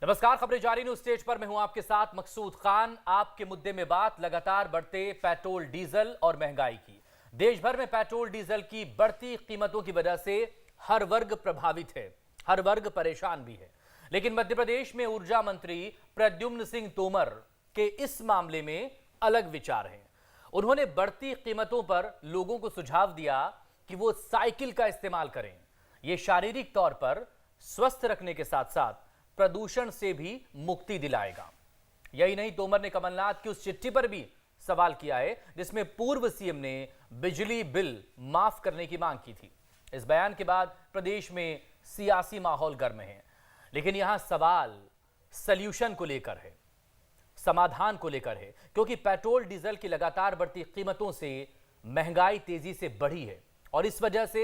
नमस्कार, खबरें जारी न्यूज स्टेज पर मैं हूं आपके साथ मकसूद खान। आपके मुद्दे में बात लगातार बढ़ते पेट्रोल डीजल और महंगाई की। देश भर में पेट्रोल डीजल की बढ़ती कीमतों की वजह से हर वर्ग प्रभावित है, हर वर्ग परेशान भी है। लेकिन मध्य प्रदेश में ऊर्जा मंत्री प्रद्युम्न सिंह तोमर के इस मामले में अलग विचार हैं। उन्होंने बढ़ती कीमतों पर लोगों को सुझाव दिया कि वो साइकिल का इस्तेमाल करें। यह शारीरिक तौर पर स्वस्थ रखने के साथ साथ प्रदूषण से भी मुक्ति दिलाएगा। यही नहीं, तोमर ने कमलनाथ की उस चिट्ठी पर भी सवाल किया है जिसमें पूर्व सीएम ने बिजली बिल माफ करने की मांग की थी। इस बयान के बाद प्रदेश में सियासी माहौल गर्म है, लेकिन यहां सवाल सॉल्यूशन को लेकर है, समाधान को लेकर है, क्योंकि पेट्रोल डीजल की लगातार बढ़ती कीमतों से महंगाई तेजी से बढ़ी है और इस वजह से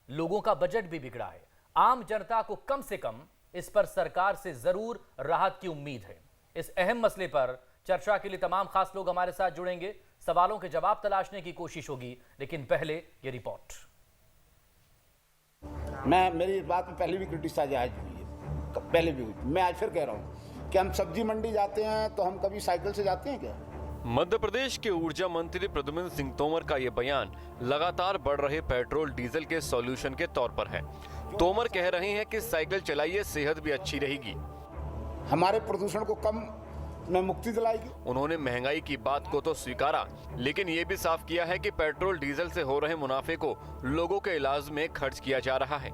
लोगों का बजट भी बिगड़ा है। आम जनता को कम से कम इस पर सरकार से जरूर राहत की उम्मीद है। इस अहम मसले पर चर्चा के लिए तमाम खास लोग हमारे साथ जुड़ेंगे, सवालों के जवाब तलाशने की कोशिश होगी। लेकिन पहले ये रिपोर्ट। मेरी इस बात में पहले भी क्रिटिसाइज आज हुई है, पहले भी हुई। मैं आज फिर कह रहा हूँ कि हम सब्जी मंडी जाते हैं तो हम कभी साइकिल से जाते हैं क्या? मध्य प्रदेश के ऊर्जा मंत्री प्रद्युम्न सिंह तोमर का ये बयान लगातार बढ़ रहे पेट्रोल डीजल के सॉल्यूशन के तौर पर है। तोमर कह रहे हैं कि साइकिल चलाइए, सेहत भी अच्छी रहेगी, हमारे प्रदूषण को कम में मुक्ति दिलाएगी। उन्होंने महंगाई की बात को तो स्वीकारा, लेकिन ये भी साफ किया है कि पेट्रोल डीजल से हो रहे मुनाफे को लोगों के इलाज में खर्च किया जा रहा है।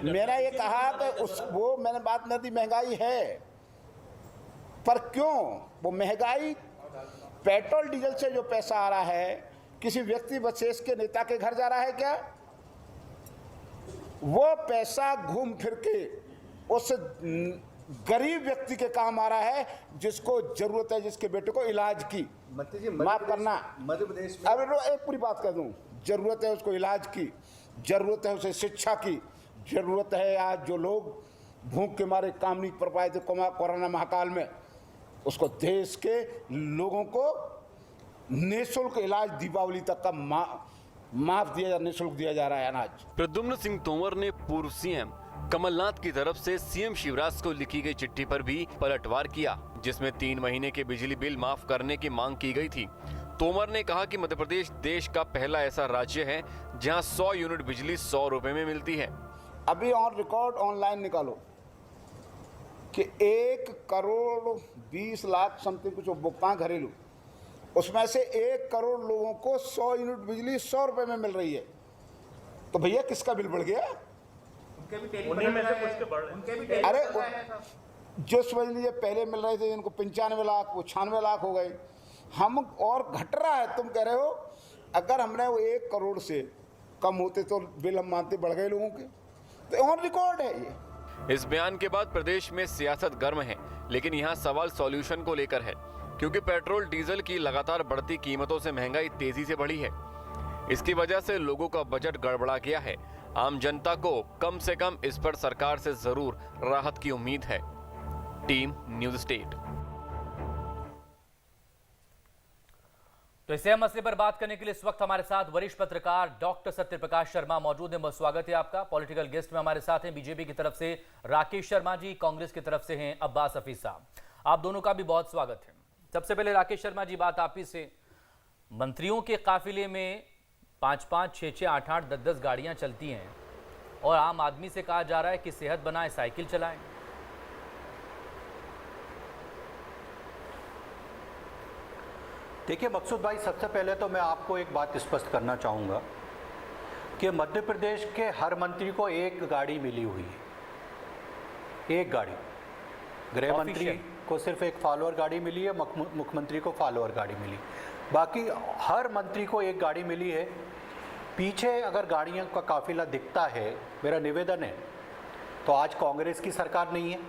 मेरा ये कहा कि वो मैंने बात नहीं दी, महंगाई है, पर क्यों वो महंगाई पेट्रोल डीजल से जो पैसा आ रहा है किसी व्यक्ति विशेष के नेता के घर जा रहा है क्या? वो पैसा घूम फिर के उस गरीब व्यक्ति के काम आ रहा है जिसको जरूरत है, जिसके बेटे को इलाज की। माफ करना, मध्य प्रदेश में अब एक पूरी बात कर दूं, जरूरत है उसको इलाज की, जरूरत है उसे शिक्षा की, जरूरत है आज जो लोग भूख के मारे काम नहीं कर पाए थे कोरोना महाकाल में, उसको देश के लोगों को निःशुल्क इलाज दीपावली तक का माफ दिया, निःशुल्क दिया जा रहा है अनाज। प्रद्युम्न सिंह तोमर ने पूर्व सीएम कमलनाथ की तरफ से सीएम शिवराज को लिखी गई चिट्ठी पर भी पलटवार किया, जिसमें 3 महीने के बिजली बिल माफ करने की मांग की गई थी। तोमर ने कहा कि मध्य प्रदेश देश का पहला ऐसा राज्य है जहां 100 यूनिट बिजली 100 रुपए में मिलती है। अभी ऑन रिकॉर्ड ऑनलाइन निकालो कि 1 करोड़ 20 लाख समथिंग कुछ भुगतान घरेलू, उसमें से 1 करोड़ लोगों को 100 यूनिट बिजली 100 रुपए में मिल रही है। तो भैया किसका बिल बढ़ गया? उन्हीं में से कुछ के बढ़ रहे। अरे जो समझ लीजिए पहले मिल रहे थे जिनको 95 लाख, वो 96 लाख हो गए। हम और घट रहा है। तुम कह रहे हो अगर हमने वो 1 करोड़ से कम होते तो बिल हम मानते बढ़ गए लोगों के, तो ऑन रिकॉर्ड है ये। इस बयान के बाद प्रदेश में सियासत गर्म है, लेकिन यहाँ सवाल सॉल्यूशन को लेकर है, क्योंकि पेट्रोल डीजल की लगातार बढ़ती कीमतों से महंगाई तेजी से बढ़ी है। इसकी वजह से लोगों का बजट गड़बड़ा गया है। आम जनता को कम से कम इस पर सरकार से जरूर राहत की उम्मीद है। Team news state. तो इस अहम मसले पर बात करने के लिए इस वक्त हमारे साथ वरिष्ठ पत्रकार डॉक्टर सत्यप्रकाश शर्मा मौजूद हैं। बहुत स्वागत है आपका। पॉलिटिकल गेस्ट में हमारे साथ हैं बीजेपी की तरफ से राकेश शर्मा जी, कांग्रेस की तरफ से हैं अब्बास हफीज साहब। आप दोनों का भी बहुत स्वागत है। सबसे पहले राकेश शर्मा जी, बात आप ही से। मंत्रियों के काफिले में 5-5, 6-6, 8-8, 10-10 गाड़ियां चलती हैं और आम आदमी से कहा जा रहा है कि सेहत बनाए, साइकिल चलाएं। देखिए मकसूद भाई, सबसे पहले तो मैं आपको एक बात स्पष्ट करना चाहूँगा कि मध्य प्रदेश के हर मंत्री को 1 गाड़ी मिली हुई है। 1 गाड़ी। गृह मंत्री को सिर्फ 1 फॉलोअर गाड़ी मिली है, मुख्यमंत्री को फॉलोअर गाड़ी मिली, बाकी हर मंत्री को 1 गाड़ी मिली है। पीछे अगर गाड़ियों का काफिला दिखता है, मेरा निवेदन है, तो आज कांग्रेस की सरकार नहीं है।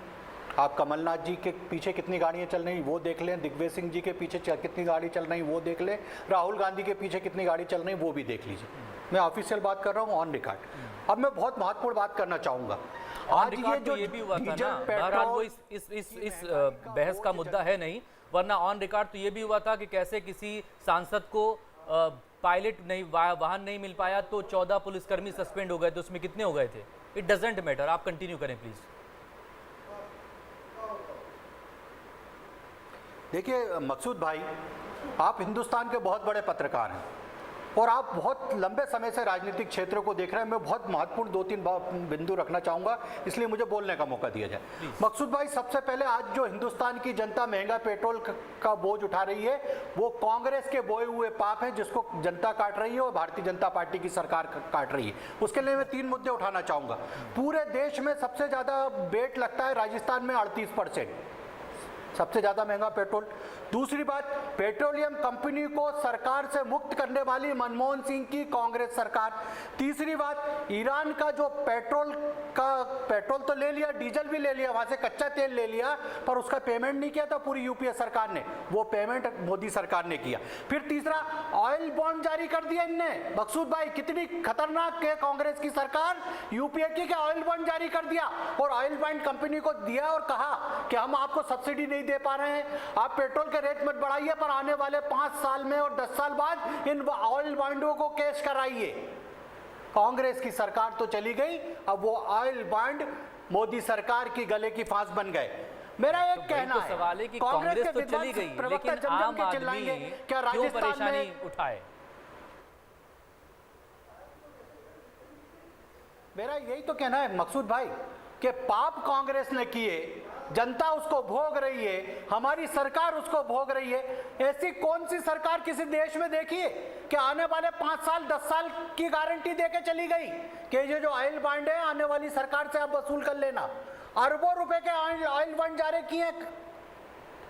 आप कमलनाथ जी के पीछे कितनी गाड़ियां चल रही वो देख लें, दिग्विजय सिंह जी के पीछे कितनी गाड़ी चल रही वो देख लें, राहुल गांधी के पीछे कितनी गाड़ी चल रही वो भी देख लीजिए। मैं ऑफिशियल बात कर रहा हूँ, ऑन रिकॉर्ड। अब मैं बहुत महत्वपूर्ण बात करना चाहूँगा। आज ये जो ये भी हुआ था ना, बहरहाल वो इस बहस का मुद्दा है नहीं, वरना ऑन रिकॉर्ड तो ये भी हुआ था कि कैसे किसी सांसद को पायलट नहीं, वाहन नहीं मिल पाया तो 14 पुलिसकर्मी सस्पेंड हो गए। तो उसमें कितने हो गए थे? It doesn't matter. आप कंटिन्यू करें प्लीज। देखिए मकसूद भाई, आप हिंदुस्तान के बहुत बड़े पत्रकार हैं और आप बहुत लंबे समय से राजनीतिक क्षेत्र को देख रहे हैं। मैं बहुत महत्वपूर्ण 2-3 बिंदु रखना चाहूँगा, इसलिए मुझे बोलने का मौका दिया जाए। मकसूद भाई, सबसे पहले आज जो हिंदुस्तान की जनता महंगा पेट्रोल का बोझ उठा रही है, वो कांग्रेस के बोए हुए पाप हैं जिसको जनता काट रही है और भारतीय जनता पार्टी की सरकार काट रही है। उसके लिए मैं 3 मुद्दे उठाना चाहूँगा। पूरे देश में सबसे ज़्यादा वेट लगता है राजस्थान में 38%, सबसे ज्यादा महंगा पेट्रोल। दूसरी बात, पेट्रोलियम कंपनी को सरकार से मुक्त करने वाली मनमोहन सिंह की कांग्रेस सरकार। तीसरी बात, ईरान का जो पेट्रोल तो ले लिया, डीजल भी ले लिया, वहां से कच्चा तेल ले लिया, पर उसका पेमेंट नहीं किया था पूरी यूपीए सरकार ने, वो पेमेंट मोदी सरकार ने किया। फिर तीसरा, ऑयल बॉन्ड जारी कर दिया इनने। मकसूद भाई, कितनी खतरनाक है कांग्रेस की सरकार, यूपीए की ऑयल बॉन्ड जारी कर दिया और ऑयल बॉन्ड कंपनी को दिया और कहा कि हम आपको सब्सिडी नहीं दे पा रहे हैं, आप पेट्रोल के रेट मत बढ़ाइए, पर आने वाले 5 साल में और 10 साल बाद इन ऑयल बॉन्डों को कैश कराइए। कांग्रेस की सरकार तो चली गई, अब वो ऑयल बॉन्ड मोदी सरकार की गले की फांस बन गए। मेरा एक कहना तो सवाल है कि कांग्रेस तो चली गई, लेकिन आम आदमी क्या क्यों राजस्थान परेशानी में उठाए? मेरा यही तो कहना है मकसूद भाई कि पाप कांग्रेस ने किए, जनता उसको भोग रही है, हमारी सरकार उसको भोग रही है। ऐसी कौन सी सरकार किसी देश में देखिए कि आने वाले 5 साल 10 साल की गारंटी देके चली गई कि ये जो ऑयल बॉन्ड है आने वाली सरकार से आप वसूल कर लेना। अरबों रुपए के ऑयल बॉन्ड जारी किए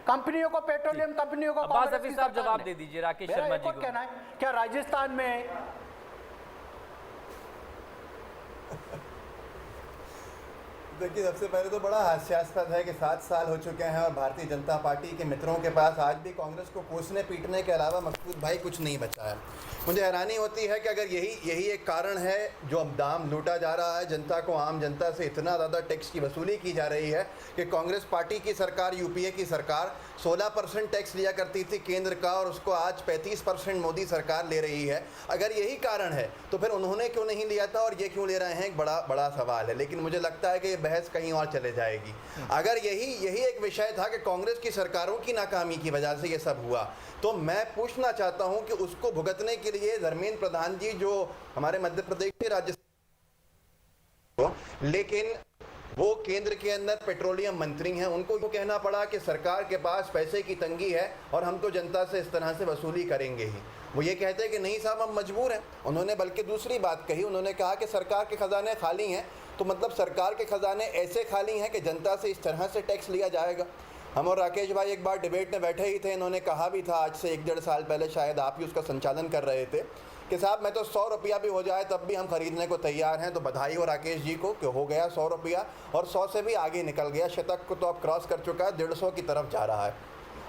कंपनियों को, पेट्रोलियम कंपनियों को। अब्बास हफीज साहब जवाब दे दीजिए राकेश शर्मा जी को। कहना है क्या राजस्थान में देखिए, सबसे पहले तो बड़ा हास्यास्पद है कि 7 साल हो चुके हैं और भारतीय जनता पार्टी के मित्रों के पास आज भी कांग्रेस को कोसने पीटने के अलावा मकसूद भाई कुछ नहीं बचा है। मुझे हैरानी होती है कि अगर यही एक कारण है जो अब दाम लूटा जा रहा है जनता को, आम जनता से इतना ज़्यादा टैक्स की वसूली की जा रही है कि कांग्रेस पार्टी की सरकार, यूपीए की सरकार 16% टैक्स लिया करती थी केंद्र का और उसको आज 35% मोदी सरकार ले रही है। अगर यही कारण है तो फिर उन्होंने क्यों नहीं लिया था और ये क्यों ले रहे हैं, एक बड़ा सवाल है। लेकिन मुझे लगता है कि ये बहस कहीं और चले जाएगी। अगर यही एक विषय था कि कांग्रेस की सरकारों की नाकामी की वजह से ये सब हुआ, तो मैं पूछना चाहता हूं कि उसको भुगतने के लिए धर्मेंद्र प्रधान जी जो हमारे मध्य प्रदेश के राज्य, लेकिन वो केंद्र के अंदर पेट्रोलियम मंत्री हैं, उनको तो कहना पड़ा कि सरकार के पास पैसे की तंगी है और हम तो जनता से इस तरह से वसूली करेंगे ही। वो ये कहते हैं कि नहीं साहब, हम मजबूर हैं। उन्होंने बल्कि दूसरी बात कही, उन्होंने कहा कि सरकार के खजाने खाली हैं। तो मतलब सरकार के खजाने ऐसे खाली हैं कि जनता से इस तरह से टैक्स लिया जाएगा। हम और राकेश भाई एक बार डिबेट में बैठे ही थे, इन्होंने कहा भी था आज से 1-1.5 साल पहले, शायद आप ही उसका संचालन कर रहे थे, कि साहब मैं तो 100 रुपया भी हो जाए तब भी हम खरीदने को तैयार हैं। तो बधाई हो राकेश जी को कि हो गया 100 रुपया और 100 से भी आगे निकल गया, शतक को तो अब क्रॉस कर चुका है, 150 की तरफ जा रहा है।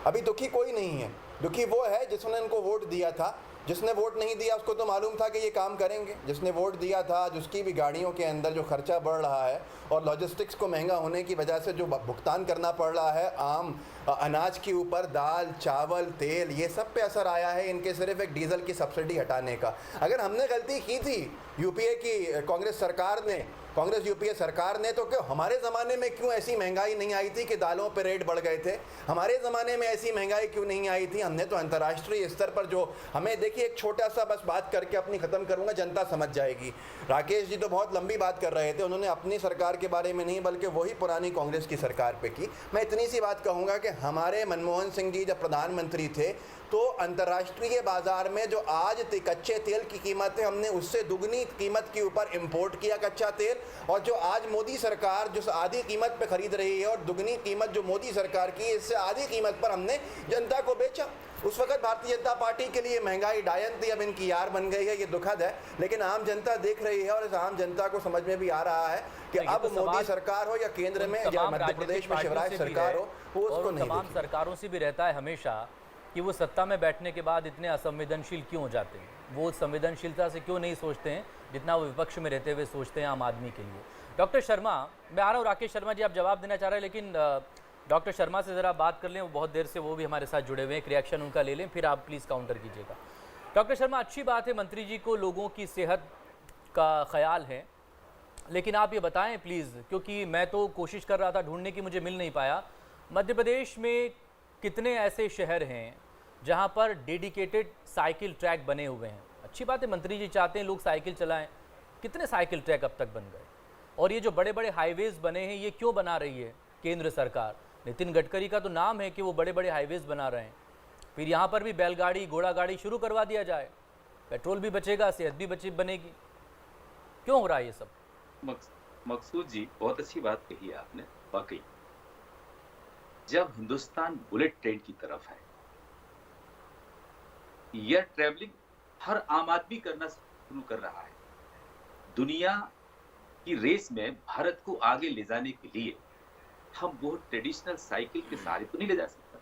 अभी दुखी कोई नहीं है, दुखी वो है जिसने इनको वोट दिया था। जिसने वोट नहीं दिया उसको तो मालूम था कि ये काम करेंगे। जिसने वोट दिया था, जिसकी भी गाड़ियों के अंदर जो खर्चा बढ़ रहा है और लॉजिस्टिक्स को महंगा होने की वजह से जो भुगतान करना पड़ रहा है आम अनाज के ऊपर, दाल, चावल, तेल, ये सब पे असर आया है इनके सिर्फ एक डीजल की सब्सिडी हटाने का। अगर हमने गलती की थी यूपीए की कांग्रेस सरकार ने, कांग्रेस यूपीए सरकार ने, तो क्यों हमारे ज़माने में क्यों ऐसी महंगाई नहीं आई थी कि दालों पे रेट बढ़ गए थे? हमारे ज़माने में ऐसी महंगाई क्यों नहीं आई थी? हमने तो अंतर्राष्ट्रीय स्तर पर जो हमें, देखिए एक छोटा सा बस बात करके अपनी ख़त्म करूँगा, जनता समझ जाएगी। राकेश जी तो बहुत लंबी बात कर रहे थे, उन्होंने अपनी सरकार के बारे में नहीं बल्कि वही पुरानी कांग्रेस की सरकार पे की। मैं इतनी सी बात कहूँगा कि हमारे मनमोहन सिंह जी जब प्रधानमंत्री थे तो अंतर्राष्ट्रीय बाजार में जो आज कच्चे तेल की कीमत है, हमने उससे दुगनी कीमत के ऊपर इंपोर्ट किया कच्चा तेल, और जो आज मोदी सरकार जो आधी कीमत पे खरीद रही है और दुगनी कीमत जो मोदी सरकार की, इससे आधी कीमत पर हमने जनता को बेचा। उस वक्त भारतीय जनता पार्टी के लिए महंगाई डायन थी, अब इनकी यार बन गई है, ये दुखद है। लेकिन आम जनता देख रही है और इस आम जनता को समझ में भी आ रहा है कि अब तो मोदी सरकार हो या केंद्र में या मध्य प्रदेश में शिवराज सरकार हो, वो उसको नहीं। तमाम सरकारों से भी रहता है हमेशा कि वो सत्ता में बैठने के बाद इतने असंवेदनशील क्यों हो जाते हैं, वो संवेदनशीलता से क्यों नहीं सोचते हैं जितना वो विपक्ष में रहते हुए सोचते हैं आम आदमी के लिए। डॉक्टर शर्मा, मैं आ रहा हूँ, राकेश शर्मा जी आप जवाब देना चाह रहे हैं, लेकिन डॉक्टर शर्मा से ज़रा बात कर लें, वो बहुत देर से वो भी हमारे साथ जुड़े हुए हैं, एक रिएक्शन उनका ले लें, फिर आप प्लीज़ काउंटर कीजिएगा। डॉक्टर शर्मा, अच्छी बात है मंत्री जी को लोगों की सेहत का ख्याल है, लेकिन आप ये बताएं प्लीज़, क्योंकि मैं तो कोशिश कर रहा था ढूंढने की, मुझे मिल नहीं पाया, मध्य प्रदेश में कितने ऐसे शहर हैं जहां पर डेडिकेटेड साइकिल ट्रैक बने हुए हैं? अच्छी बात है, मंत्री जी चाहते हैं लोग साइकिल चलाएं। कितने साइकिल ट्रैक अब तक बन गए? और ये जो बड़े बड़े हाईवेज बने हैं, ये क्यों बना रही है केंद्र सरकार? नितिन गडकरी का तो नाम है कि वो बड़े बड़े हाईवेज बना रहे हैं। फिर यहाँ पर भी बैलगाड़ी घोड़ा गाड़ी शुरू करवा दिया जाए, पेट्रोल भी बचेगा, सेहत भी बनेगी। क्यों हो रहा है ये सब? मकसूद जी, बहुत अच्छी बात कही है आपने। वाकई जब हिंदुस्तान बुलेट ट्रेन की तरफ है, यह ट्रैवलिंग हर आम आदमी करना शुरू कर रहा है। दुनिया की रेस में भारत को आगे ले जाने के लिए हम वो ट्रेडिशनल साइकिल के सहारे तो नहीं ले जा सकते।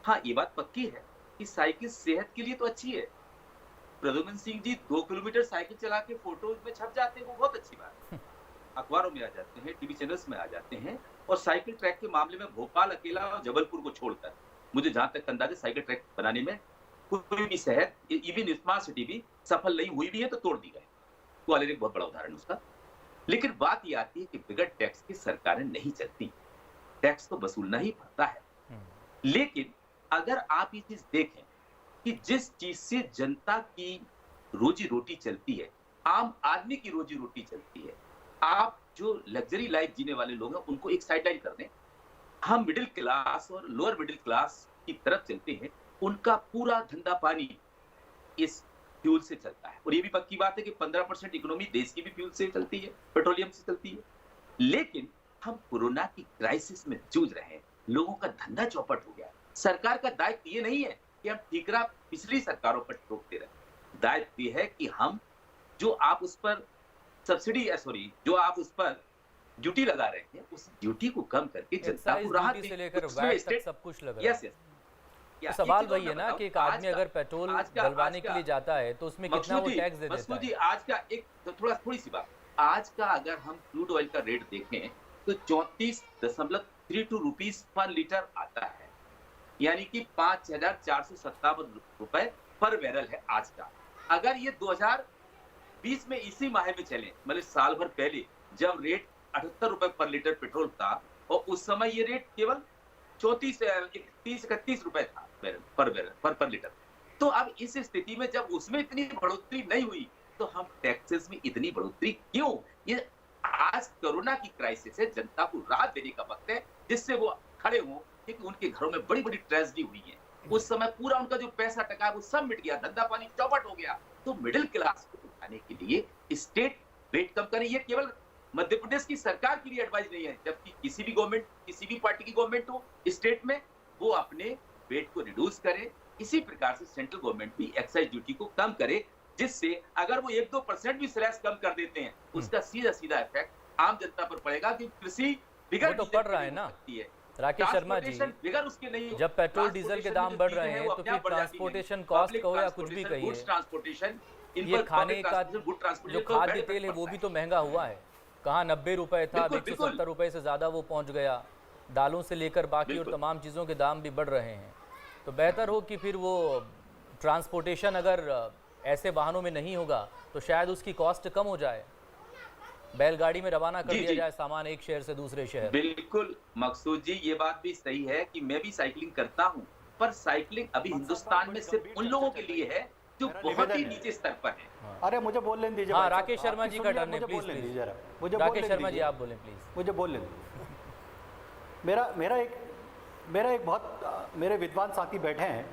हाँ, ये बात पक्की है कि साइकिल सेहत के लिए तो अच्छी है। प्रद्युम्न सिंह जी 2 किलोमीटर साइकिल चला के फोटोज में छप जाते हैं, वो बहुत अच्छी बात है। अखबारों में आ जाते हैं, टीवी चैनल्स में आ जाते हैं। और साइकिल ट्रैक के मामले में भोपाल अकेला और जबलपुर को छोड़कर मुझे जहां तक अंदाजा साइकिल ट्रैक बनाने में कोई भी शहर, इवन स्मार्ट सिटी भी सफल नहीं हुई भी है तो तोड़ दी गई। ग्वालियर एक बहुत बड़ा उदाहरण उसका। लेकिन बात यह आती है कि बिगड़ टैक्स की सरकारें नहीं चलती, टैक्स तो वसूलना ही पड़ता है। लेकिन अगर आप ये चीज देखें कि जिस चीज से जनता की रोजी रोटी चलती है, आम आदमी की रोजी रोटी चलती है, आप जो लग्जरी लाइफ जीने वाले लोग हैं उनको एक साइडलाइन कर दें, हम मिडिल क्लास और लोअर मिडिल क्लास की तरफ चलते हैं, उनका पूरा धंधा पानी इस फ्यूल से चलता है। और ये भी पक्की बात है कि 15% इकोनॉमी देश की भी फ्यूल से चलती है, पेट्रोलियम से चलती है। लेकिन हम कोरोना की क्राइसिस में जूझ रहे हैं, लोगों का धंधा चौपट हो गया है। सरकार का दायित्व ये नहीं है कि हम ठीकरा पिछली सरकारों पर ठोकते रहे। दायित्व ये है कि हम जो आप उस पर सब्सिडी जो आप उस पर ड्यूटी लगा रहे हैं, उस ड्यूटी को कम करके जनता को राहत से लेकर उसमें वैट तक सब कुछ लग रहा है। यस तो सवाल वही है ना कि एक आदमी अगर पेट्रोल डलवाने के लिए जाता है तो उसमें कितना वो टैक्स दे देता है? आज का एक थोड़ी सी बात, आज का अगर हम क्रूड ऑयल का रेट देखें तो 34.32 रुपीस पर लीटर आता है, यानी कि 5,457 रुपए पर बैरल है आज का। अगर ये 2020 में इसी माह में चले, मतलब साल भर पहले जब रेट 78 रुपए पर लीटर पेट्रोल था और उस समय ये रेट केवल 31 रुपए था पर लीटर। तो अब इस स्थिति में जब उसमें इतनी बढ़ोतरी नहीं हुई तो हम टैक्सेस में इतनी बढ़ोतरी क्यों? ये आज कोरोना की क्राइसिस है, जनता को राहत देने का वक्त है जिससे वो खड़े हों, क्योंकि उनके घरों में बड़ी बड़ी ट्रेजेडी हुई है। उस समय पूरा उनका जो पैसा टका है वो सब मिट गया, धंधा पानी चौपट हो गया। तो मिडिल क्लास को उठाने के लिए स्टेट रेट कम करें, ये केवल मध्य प्रदेश की सरकार के लिए एडवाइस नहीं है, जबकि किसी भी गवर्नमेंट, किसी भी पार्टी की गवर्नमेंट हो स्टेट में, वो अपने रेट को रिड्यूस करे। इसी प्रकार से सेंट्रल गवर्नमेंट भी एक्साइज ड्यूटी को कम करे, जिससे अगर वो 1-2% भी स्लैश कम कर देते हैं, उसका सीधा सीधा इफेक्ट आम जनता पर पड़ेगा। कि कृषि बिगड़ तो पड़ रहा है ना राकेश शर्मा जी, जब पेट्रोल डीजल के दाम बढ़ रहे हैं तो फिर ट्रांसपोर्टेशन कॉस्ट कहो या कुछ भी कहिए, ये खाने का जो खाद्य तेल है वो भी तो महंगा हुआ है। कहाँ 90 रुपए था, अब 170 रुपए से ज़्यादा वो पहुंच गया। दालों से लेकर बाकी और तमाम चीज़ों के दाम भी बढ़ रहे हैं। तो बेहतर हो कि फिर वो ट्रांसपोर्टेशन अगर ऐसे वाहनों में नहीं होगा तो शायद उसकी कॉस्ट कम हो जाए, बैलगाड़ी में रवाना कर दिया जाए सामान एक शहर से दूसरे शहर। बिल्कुल मकसूद जी, ये बात भी सही है कि मैं भी साइकिलिंग करता हूँ, पर साइकिलिंग अभी हिंदुस्तान में सिर्फ उन लोगों के लिए है जो बहुत ही नीचे स्तर पर है। अरे मुझे बोलने दीजिए। हाँ, राकेश शर्मा जी का टर्न है, प्लीज प्लीज। राकेश शर्मा जी आप बोलें प्लीज। मुझे बोलने दीजिए। मेरे विद्वान साथी बैठे हैं,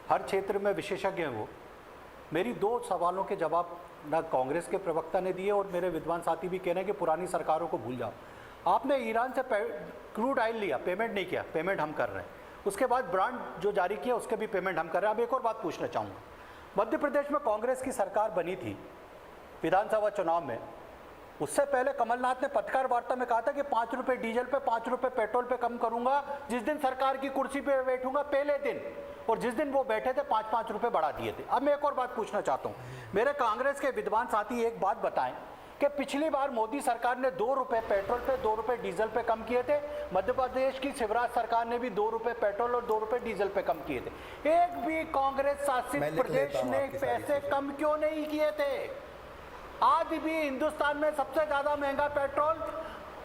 हर क्षेत्र में विशेषज्ञ हैं वो। मेरी 2 सवालों के जवाब ना कांग्रेस के प्रवक्ता ने दिए और मेरे विद्वान साथी भी कह रहे हैं कि पुरानी सरकारों को भूल जाओ। आपने ईरान से क्रूड ऑयल लिया, पेमेंट नहीं किया, पेमेंट हम कर रहे हैं। उसके बाद ब्रांड जो जारी किया उसके भी पेमेंट हम कर रहे हैं। अब एक और बात पूछना चाहूँगा, मध्य प्रदेश में कांग्रेस की सरकार बनी थी विधानसभा चुनाव में, उससे पहले कमलनाथ ने पत्रकार वार्ता में कहा था कि 5 रुपये डीजल पे 5 रुपये पेट्रोल पे कम करूंगा जिस दिन सरकार की कुर्सी पे बैठूंगा पहले दिन, और जिस दिन वो बैठे थे 5-5 रुपये बढ़ा दिए थे। अब मैं एक और बात पूछना चाहता हूँ, मेरे कांग्रेस के विद्वान साथी एक बात बताएं कि पिछली बार मोदी सरकार ने 2 रुपये पेट्रोल पे 2 रुपये डीजल पे कम किए थे, मध्य प्रदेश की शिवराज सरकार ने भी 2 रुपये पेट्रोल और 2 रुपये डीजल पे कम किए थे। एक भी कांग्रेस शासित प्रदेश ने पैसे कम क्यों नहीं किए थे? आज भी हिंदुस्तान में सबसे ज्यादा महंगा पेट्रोल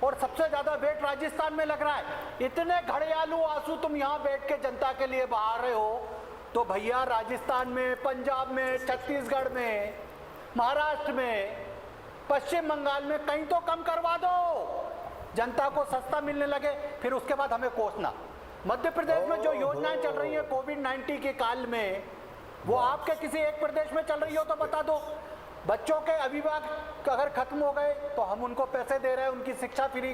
और सबसे ज्यादा वेट राजस्थान में लग रहा है। इतने घड़ियालू आंसू तुम यहाँ बैठ के जनता के लिए बहा रहे हो, तो भैया राजस्थान में, पंजाब में, छत्तीसगढ़ में, महाराष्ट्र में, पश्चिम बंगाल में कहीं तो कम करवा दो, जनता को सस्ता मिलने लगे, फिर उसके बाद हमें कोसना। मध्य प्रदेश में जो योजनाएं चल रही है कोविड-19 के काल में, वो आपके किसी एक प्रदेश में चल रही हो तो बता दो। बच्चों के अभिभावक अगर खत्म हो गए तो हम उनको पैसे दे रहे हैं, उनकी शिक्षा फ्री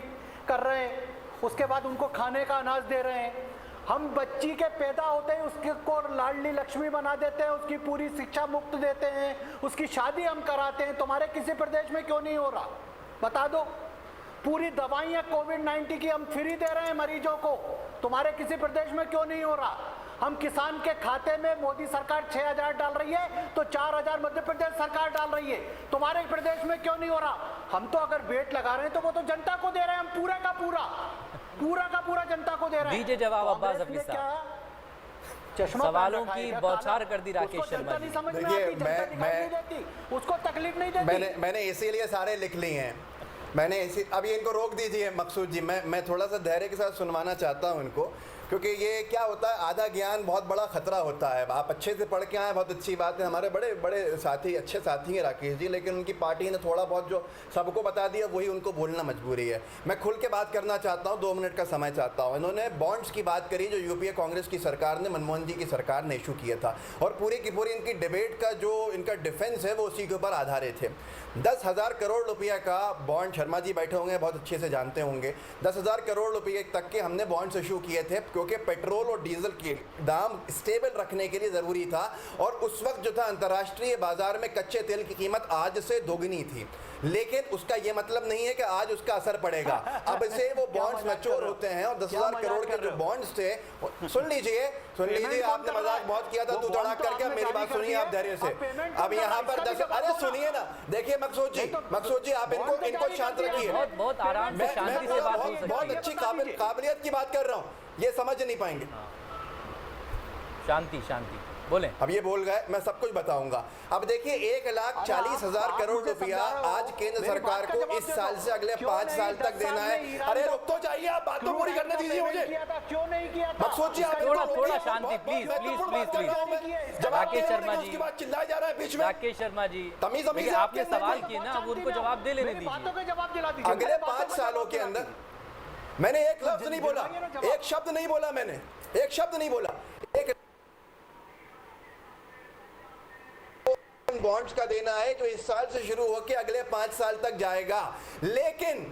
कर रहे हैं, उसके बाद उनको खाने का अनाज दे रहे हैं। हम बच्ची के पैदा होते ही उसके को लाडली लक्ष्मी बना देते हैं, उसकी पूरी शिक्षा मुफ्त देते हैं, उसकी शादी हम कराते हैं। तुम्हारे किसी प्रदेश में क्यों नहीं हो रहा, बता दो। पूरी दवाइयाँ कोविड-19 की हम फ्री दे रहे हैं मरीजों को, तुम्हारे किसी प्रदेश में क्यों नहीं हो रहा। हम किसान के खाते में मोदी सरकार 6,000 डाल रही है तो 4,000 मध्य प्रदेश सरकार डाल रही है, तुम्हारे प्रदेश में क्यों नहीं हो रहा। हम तो अगर वेट लगा रहे हैं तो वो तो जनता को दे रहे हैं, हम पूरा का पूरा जनता को दे रहे हैं। दीजिए जवाब अब्बास हफीज साहब। सवालों की बौछार कर दी राकेश शर्मा जी। देखिए उसको तकलीफ नहीं देती। मैंने इसीलिए सारे लिख लिए हैं, मैंने इसी, अभी इनको रोक दीजिए मकसूद जी, मैं थोड़ा सा धैर्य के साथ सुनवाना चाहता हूं इनको, क्योंकि ये क्या होता है, आधा ज्ञान बहुत बड़ा खतरा होता है। आप अच्छे से पढ़ के आए, बहुत अच्छी बात है, हमारे बड़े बड़े साथी, अच्छे साथी हैं राकेश जी, लेकिन उनकी पार्टी ने थोड़ा बहुत जो सबको बता दिया वही उनको बोलना मजबूरी है। मैं खुल के बात करना चाहता हूँ, 2 मिनट का समय चाहता हूँ। इन्होंने बॉन्ड्स की बात करी जो यूपीए कांग्रेस की सरकार ने, मनमोहन जी की सरकार ने इशू किया था, और पूरी की पूरी इनकी डिबेट का जो इनका डिफेंस है वो उसी के ऊपर आधारित है। 10,000 करोड़ रुपया का बॉन्ड, शर्मा जी बैठे होंगे, बहुत अच्छे से जानते होंगे, 10,000 करोड़ रुपये तक के हमने बॉन्ड्स इशू किए थे, क्योंकि पेट्रोल और डीजल के दाम स्टेबल रखने के लिए ज़रूरी था। और उस वक्त जो था अंतर्राष्ट्रीय बाजार में कच्चे तेल की कीमत आज से दोगुनी थी, लेकिन उसका ये मतलब नहीं है कि आज उसका असर पड़ेगा। अब से वो बॉन्ड्स मैच्योर होते हैं, और 10,000 करोड़ के जो बॉन्ड्स थे, सुन लीजिए, आपने मजाक बहुत किया था, तू तड़ाक करके, मेरी बात सुनिए आप धैर्य से। अब यहाँ पर अरे सुनिए ना, देखिए मकसूद जी आप इनको शांत रखिए, बहुत आराम से शांति से बात हो सकती है। बहुत अच्छी काबिलियत की बात कर रहा हूँ, ये समझ नहीं पाएंगे। शांति बोले। अब ये बोल गए, मैं सब कुछ बताऊंगा। अब देखिए 1,40,000 करोड़ रुपया आज केंद्र सरकार को इस साल से अगले 5 साल तक देना है। अरे रुक तो जाइए, आप बात तो पूरी करने दीजिए मुझे। क्यों नहीं किया था? मकसूद जी थोड़ा शांति प्लीज। राकेश शर्मा जी, चिल्लाया जा रहा है बीच में। राकेश शर्मा जी, तमीज आपने सवाल किए ना, अब उनको जवाब दे लेने दीजिए। जवाब दिला दीजिए। अगले 5 सालों के अंदर मैंने एक लफ्ज नहीं बोला, एक शब्द नहीं बोला, मैंने एक शब्द नहीं बोला। एक बॉन्ड्स का देना है जो इस साल से शुरू होकर अगले 5 साल तक जाएगा। लेकिन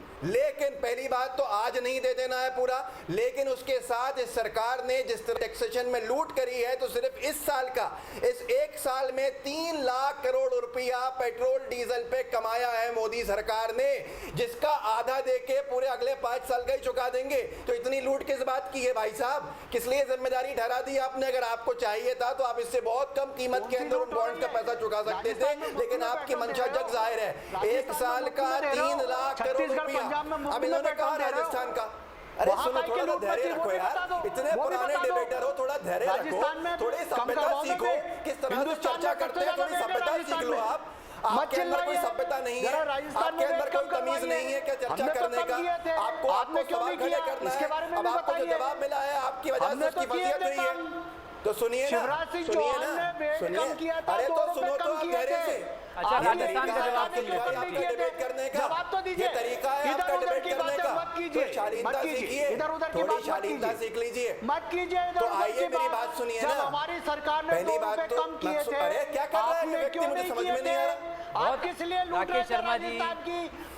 पहली बात तो आज नहीं दे देना है पूरा, लेकिन उसके साथ इस सरकार ने जिस तरह टैक्सेशन में लूट करी है, तो सिर्फ इस साल का, इस 1 साल में 3 लाख करोड़ रुपया पेट्रोल डीजल पे कमाया है मोदी सरकार ने, जिसका आधा देके पूरे अगले 5 साल का ही चुका देंगे। तो इतनी लूट किस बात की है भाई साहब, किस लिए जिम्मेदारी ठहरा दी आपने? अगर आपको चाहिए था तो आप इससे बहुत कम कीमत के अंदर उन बॉन्ड का पैसा चुका सकते थे, लेकिन आपकी मंशा जग जाहिर है। 1 साल का 3 लाख करोड़ रुपया। अब इन्होंने कहा राजस्थान का, अरे सुनो, थोड़ा धैर्य रखो यार, इतने पुराने डिबेटर हो, थोड़ा धैर्य रखो, थोड़ी सभ्यता सीखो, किस तरह से चर्चा करते हैं, थोड़ी सभ्यता सीख लो। आपके अंदर कोई सभ्यता नहीं है, आपके अंदर कोई तमीज नहीं है क्या चर्चा करने का? आपको सवाल खड़े करना है। अब आपको जो जवाब मिला है आपकी वजह से उसकी वसीयत हुई है, तो सुनिए ना, सुनिए ना, सुनिए। अरे तो सुनो तो आप धैर्य से। अच्छा, राजस्थान का जवाब तो डिबेट करने का ये तरीका है आपका डिबेट करने का। तो शालीनता सीखिए, थोड़ी शालीनता सीख लीजिए, मत कीजिए। तो आइए मेरी बात सुनिए ना। हमारी सरकार ने पहली बात तो अरे क्या कर रहा है ये व्यक्ति, मुझे समझ में नहीं आ रहा। आप किस लिए राकेश शर्मा जी,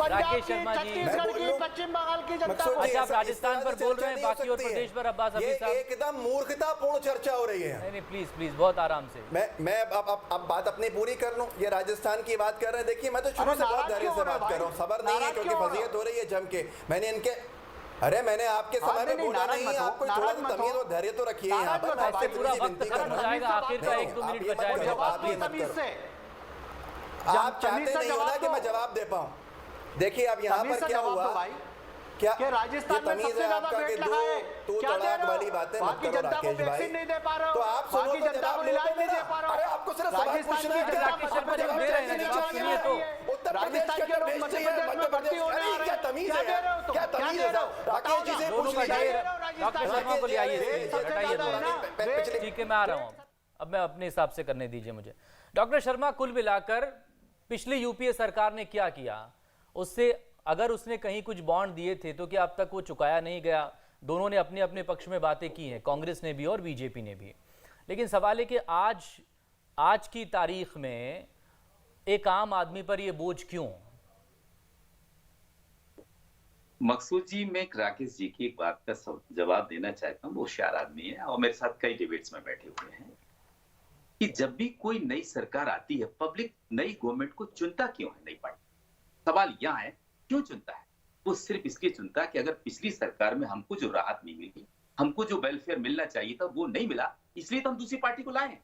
राकेश शर्मा जी, पश्चिम बंगाल की जनता। अच्छा, आप राजस्थान पर बोल रहे हैं, बाकी और प्रदेश पर अब्बास हफीज साहब। एकदम मूर्खतापूर्ण चर्चा हो रही है। नहीं प्लीज बहुत आराम से। मैं अब बात अपनी पूरी कर लूं। ये राजस्थान की बात कर रहे हैं, देखिए मैं तो शुरू से बहुत धैर्य से बात कर रहा हूँ, सबर नहीं है क्योंकि फजीयत हो रही है जम के। मैंने आपके समय में बोला नहीं है, आपको थोड़ा सा तमीज और धैर्य तो रखिए। यहाँ पर ऐसे पूरा वक्त खत्म हो जाएगा, आखिर का 1-2 मिनट बचा है मेरे पास। आप चाहते नहीं हो ना कि मैं जवाब दे पाऊं। देखिए अब यहाँ पर क्या हुआ, क्या राजस्थान में सबसे ज्यादा वेट लगा है, तू तड़ाक वाली बातें मत करो राकेश भाई। नहीं दे पा रहे हो, तो आप सुनो तो जवाब ले लो मेरा। अरे आपको सिर्फ सवाल पूछना है, राकेश शर्मा जी दे रहे हैं, जवाब सुनिए तो। उत्तर प्रदेश के अंदर बेचती है, मध्य प्रदेश, अरे क्या तमीज क्या है दे रहे हो तुम? क्या क्या तमीज दे है रहे हो? राकेश जी से दोनों पूछ का लीजिए डॉक्टर शर्मा को ले आइए सबसे हटाइए ज्यादा है ना, पिछले ठीक है, मैं आ रहा हूँ अब मैं अपने हिसाब से करने दीजिए मुझे। डॉक्टर शर्मा, कुल मिलाकर पिछली यूपीए सरकार ने क्या किया, उससे अगर उसने कहीं कुछ बॉन्ड दिए थे तो क्या अब तक वो चुकाया नहीं गया? दोनों ने अपने अपने पक्ष में बातें की हैं, कांग्रेस ने भी और बीजेपी ने भी। लेकिन सवाल है कि आज की तारीख में एक आम आदमी पर ये बोझ क्यों? मकसूद जी, मैं राकेश जी की एक बात का जवाब देना चाहता हूँ। वो होशियार आदमी है और मेरे साथ कई डिबेट्स में बैठे हुए हैं कि जब भी कोई नई सरकार आती है, पब्लिक नई गवर्नमेंट को चुनता क्यों है? नई पार्टी, सवाल यह है क्यों चुनता है? वो सिर्फ इसलिए चुनता है कि अगर पिछली सरकार में हमको जो राहत नहीं मिली, हमको जो वेलफेयर मिलना चाहिए था वो नहीं मिला, इसलिए तो हम दूसरी पार्टी को लाए।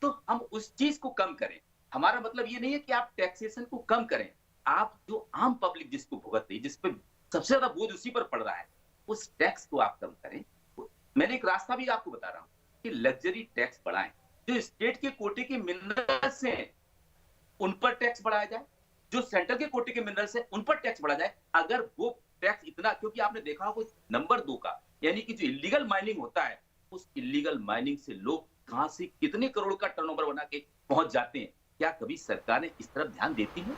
तो हम उस चीज को कम करें। हमारा मतलब ये नहीं है कि आप टैक्सेशन को कम करें, आप जो आम पब्लिक जिसको भुगत रही, जिस पे सबसे ज्यादा बोझ उसी पर पड़ रहा है, उस टैक्स को आप कम करें। मैंने एक रास्ता भी आपको बता रहा हूं कि लग्जरी टैक्स बढ़ाएं, जो स्टेट के कोटे के मिनरल्स हैं उन पर टैक्स बढ़ाया जाए, जो सेंट्रल के कोटे के मिनरल्स हैं उन पर टैक्स बढ़ाया जाए। अगर वो टैक्स इतना, क्योंकि आपने देखा होगा नंबर 2 का, यानी कि जो इलीगल माइनिंग होता है, उस इलीगल माइनिंग से लोग कहां से कितने करोड़ का टर्नओवर बना के पहुंच जाते हैं। क्या कभी सरकार ने इस तरफ ध्यान देती है?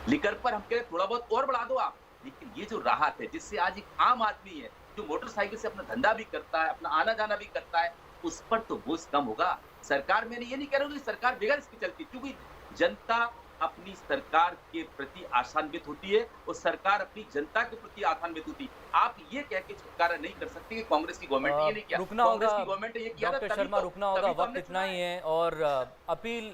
लिकर पर हम कह रहे थोड़ा बहुत और बढ़ा दो आप, लेकिन ये जो राहत है जिससे आज एक आम आदमी है जो मोटरसाइकिल से अपना धंधा भी करता है, अपना आना जाना भी करता है, उस पर तो बोझ कम होगा। सरकार, मैंने ये नहीं कह रहा हूँ कि सरकार बेगर इसकी चलती, क्योंकि जनता अपनी सरकार के प्रति आशान्वित होती है और सरकार अपनी जनता के प्रति आशान्वित होती है। आप ये कह के छुटकारा नहीं कर सकते कि कांग्रेस की गवर्नमेंट ने ये नहीं किया, रुकना होगा कांग्रेस की गवर्नमेंट ने ये किया। डॉक्टर शर्मा, रुकना होगा, वक्त इतना ही है। और अपील,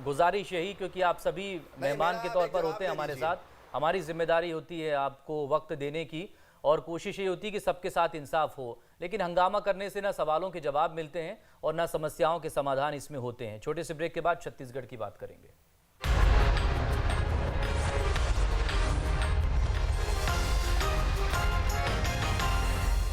गुजारिश यही, क्योंकि आप सभी मेहमान के तौर पर होते हैं हमारे साथ, हमारी जिम्मेदारी होती है आपको वक्त देने की और कोशिश ये होती है कि सबके साथ इंसाफ हो। लेकिन हंगामा करने से ना सवालों के जवाब मिलते हैं और ना समस्याओं के समाधान इसमें होते हैं। छोटे से ब्रेक के बाद छत्तीसगढ़ की बात करेंगे।